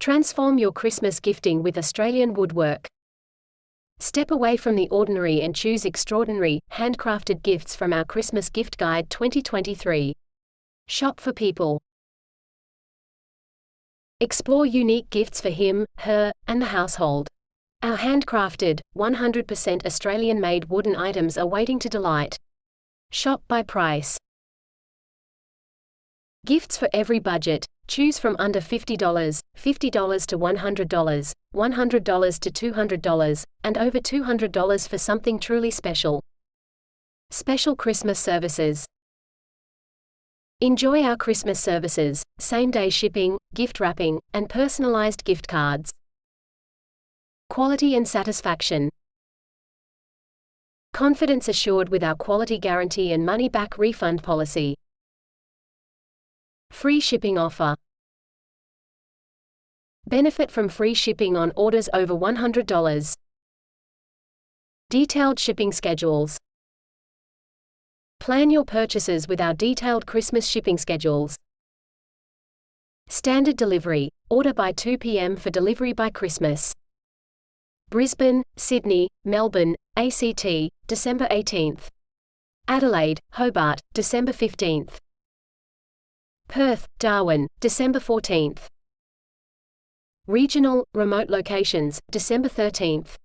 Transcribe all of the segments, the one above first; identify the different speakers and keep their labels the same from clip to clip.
Speaker 1: Transform your Christmas gifting with Australian Woodwork. Step away from the ordinary and choose extraordinary, handcrafted gifts from our Christmas Gift Guide 2023. Shop for people. Explore unique gifts for him, her, and the household. Our handcrafted, 100% Australian-made wooden items are waiting to delight. Shop by price. Gifts for every budget. Choose from under $50, $50 to $100, $100 to $200, and over $200 for something truly special. Special Christmas services. Enjoy our Christmas services, same-day shipping, gift wrapping, and personalized gift cards. Quality and satisfaction. Confidence assured with our quality guarantee and money-back refund policy. Free shipping offer. Benefit from free shipping on orders over $100. Detailed shipping schedules. Plan your purchases with our detailed Christmas shipping schedules. Standard delivery. Order by 2 p.m. for delivery by Christmas. Brisbane, Sydney, Melbourne, ACT, December 18th. Adelaide, Hobart, December 15th. Perth, Darwin, December 14th. Regional, remote locations, December 13th.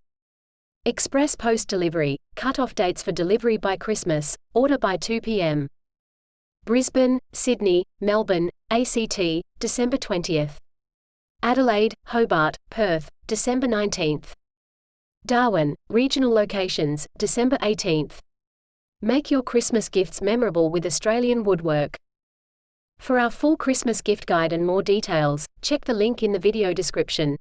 Speaker 1: Express post delivery, cut-off dates for delivery by Christmas, order by 2 p.m. Brisbane, Sydney, Melbourne, ACT, December 20th. Adelaide, Hobart, Perth, December 19th. Darwin, regional locations, December 18th. Make your Christmas gifts memorable with Australian Woodwork. For our full Christmas gift guide and more details, check the link in the video description.